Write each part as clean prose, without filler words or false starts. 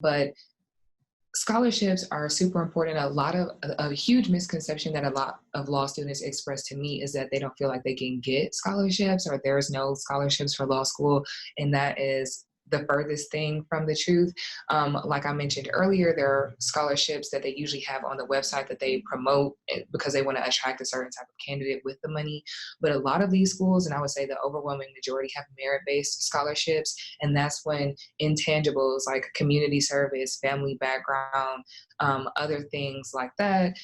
But scholarships are super important. A huge misconception that a lot of law students express to me is that they don't feel like they can get scholarships or there's no scholarships for law school. And that is the furthest thing from the truth. Like I mentioned earlier, there are scholarships that they usually have on the website that they promote because they want to attract a certain type of candidate with the money. But a lot of these schools, and I would say the overwhelming majority, have merit-based scholarships. And that's when intangibles like community service, family background, other things like that,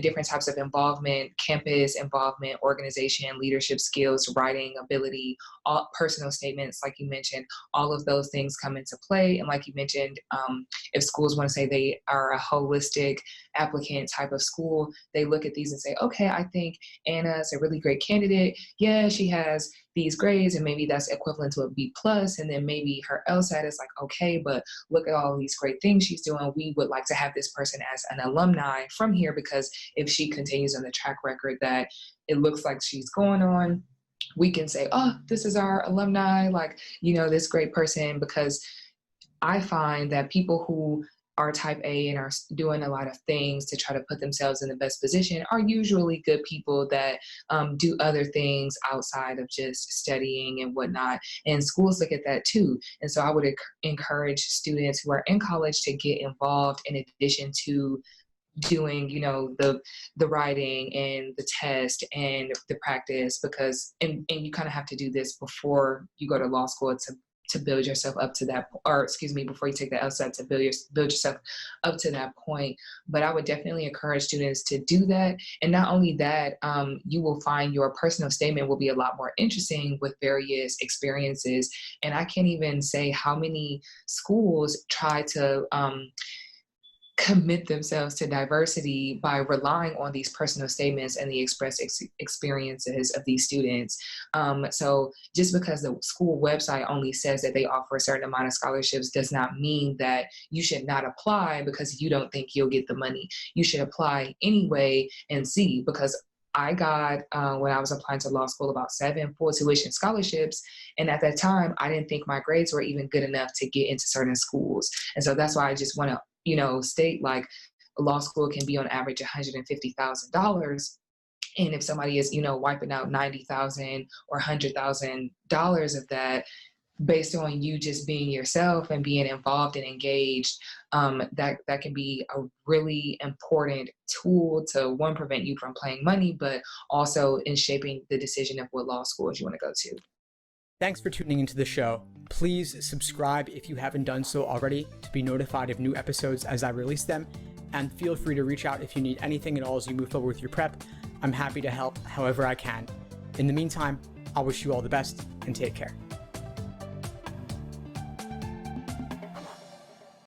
different types of involvement, campus involvement, organization, leadership skills, writing ability, all personal statements, like you mentioned, all of those things come into play. And like you mentioned, if schools want to say they are a holistic applicant type of school, they look at these and say, okay, I think Anna's a really great candidate. Yeah, she has these grades and maybe that's equivalent to a B plus. And then maybe her LSAT is like, okay, but look at all these great things she's doing. We would like to have this person as an alumni from here because if she continues on the track record that it looks like she's going on, we can say, oh, this is our alumni, like, this great person. Because I find that people who are type A and are doing a lot of things to try to put themselves in the best position are usually good people that do other things outside of just studying and whatnot. And schools look at that too. And so I would encourage students who are in college to get involved in addition to doing the writing and the test and the practice, because and you kind of have to do this before you go to law school to build yourself up to that, or excuse me, before you take the LSAT to build yourself up to that point. But I would definitely encourage students to do that. And not only that, you will find your personal statement will be a lot more interesting with various experiences. And I can't even say how many schools try to commit themselves to diversity by relying on these personal statements and the expressed experiences of these students. So just because the school website only says that they offer a certain amount of scholarships does not mean that you should not apply because you don't think you'll get the money. You should apply anyway and see, because I got, when I was applying to law school, about 7 full tuition scholarships. And at that time, I didn't think my grades were even good enough to get into certain schools. And so that's why I just want to state, like, law school can be on average $150,000. And if somebody is, wiping out $90,000 or $100,000 of that based on you just being yourself and being involved and engaged, that can be a really important tool to, one, prevent you from playing money, but also in shaping the decision of what law schools you want to go to. Thanks for tuning into the show. Please subscribe if you haven't done so already to be notified of new episodes as I release them. And feel free to reach out if you need anything at all as you move forward with your prep. I'm happy to help however I can. In the meantime, I'll wish you all the best and take care.